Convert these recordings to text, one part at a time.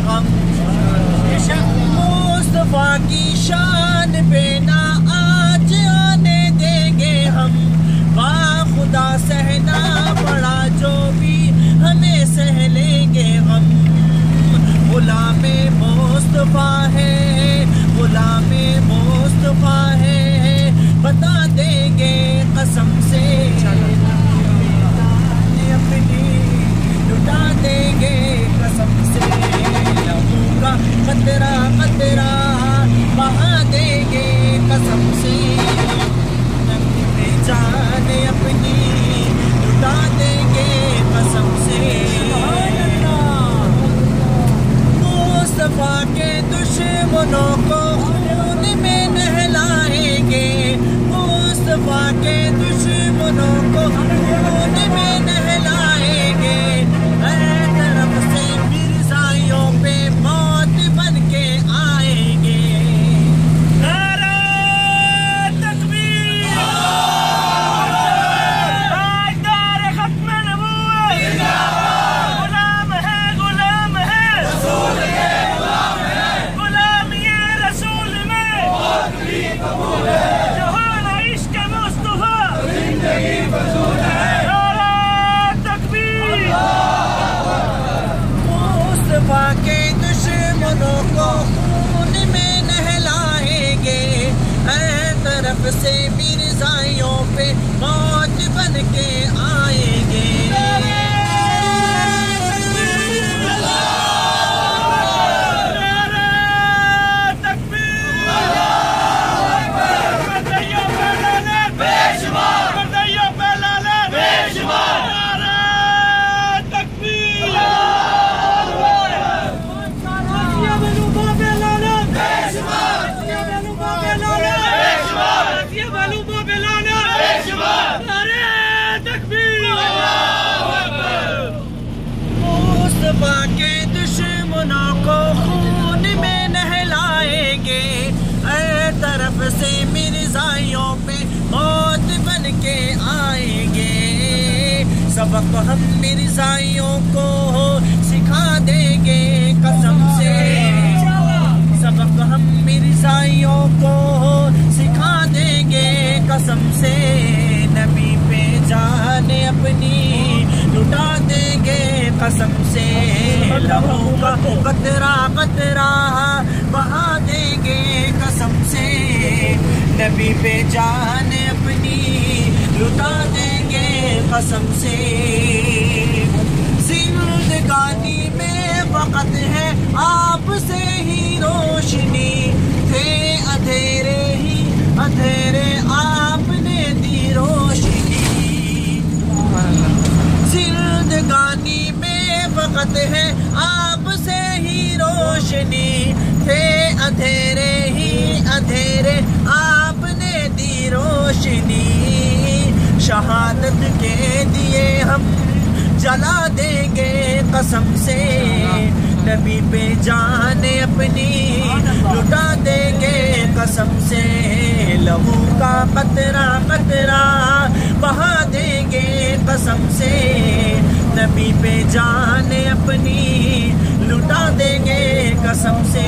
غم مصطفیٰ کی شان پہ نہ آج آنے دیں گے ہم با خدا سہنا پڑا جو بھی ہمیں سہ لیں گے غم غلام مصطفیٰ ہے غلام مصطفیٰ ہے بتا دیں گے قسم سے اپنی لٹا دیں گے قسم سے لہو کا قطرہ قطرہ بہا دیں گے قسم سے جان اپنی لٹا دیں گے قسم سے مصطفیٰ کے دشمنوں کو خون میں نہلائیں گے مصطفیٰ کے دشمنوں کو خون میں نہلائیں گے ہر طرف سے مرزائیوں پہ موت بن کے آئیں گے نعرہ تکبیر تاجدار ختم نبوت غلام ہے رسول ہے غلام یہ رسول میں موت بھی قبول ہے جہان عشق مصطفیٰ زندگی فضول ہے نعرہ تکبیر مصطفیٰ کے دشمنوں کو خون میں نہلائیں گے ہر طرف سے مرزائیوں پہ موت بن کے آئیں گے مصطفیٰ کے دشمنوں کو خون میں نہلائیں گے ہر طرف سے مرزائیوں پہ موت بن کے آئیں گے سبق ہم مرزائیوں کو سکھا دیں گے قسم سے سبق ہم مرزائیوں کو سکھا دیں گے قسم سے نبی پہ جان اپنی لٹا دیں گے قسم سے لہو کا قطرہ قطرہ بہا دیں گے قسم سے نبی پہ جان اپنی لٹا دیں گے قسم سے زندگانی میں وقت ہے آپ سے ہی روشنی تھے اندھیرے ہی اندھیرے آپ نے دی روشنی زندگانی میں وقت ہے آپ سے ہی روشنی تھے اندھیرے ہی اندھیرے آپ نے دی روشنی شہادت کے دیے ہم جلا دیں گے قسم سے نبی پہ جان اپنی لٹا دیں گے قسم سے لہو کا قطرہ قطرہ بہا دیں گے قسم سے نبی پہ جان اپنی لٹا دیں گے قسم سے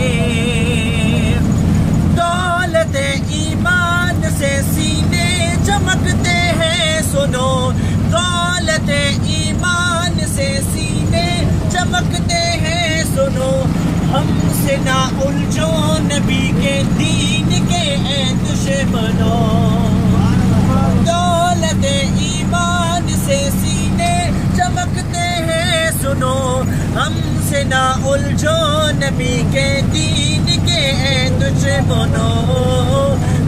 دولت ایمان سے سینے چمکتے ہیں سنو دولت ایمان سے سینے چمکتے ہیں سنو ہم سے نہ الجھو نبی کے دین کے اے دشمنوں دولت ایمان سے سینے چمکتے ہیں سنو ہم سے نہ الجھو نبی کے دین کے اے دشمنوں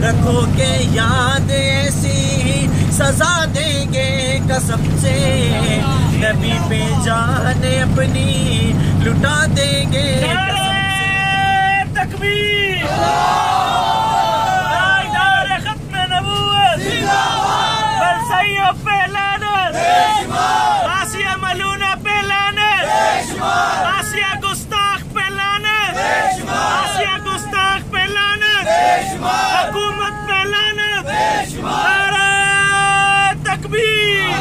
رکھو کہ یاد ایسی سزا دیں گے قسم سے نبی پہ جان اپنی لٹا دیں گے تکبیر تاجدار ختم نبوت برسائیوں پہ لعنت آسیہ ملونہ پہ لعنت آسیہ گستاخ پہ لعنت آسیہ گستاخ پہ لعنت حکومت پہ لعنت نعرہ تکبیر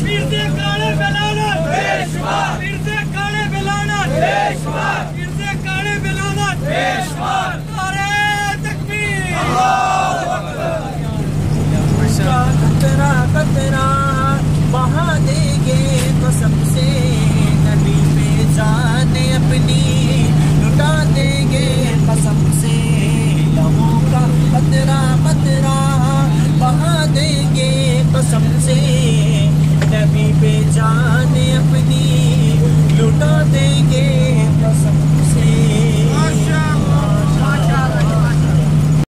مرد کاڑے پہ لعنت مرد کاڑے ارزے کاڑے بلالت نعرہ تکبیر قطرہ قطرہ بہا دیں گے قسم سے نبی پہ جان اپنی لٹا دیں گے قسم سے لہوں کا قطرہ قطرہ بہا دیں گے قسم سے نبی پہ جان اپنی لٹا دیں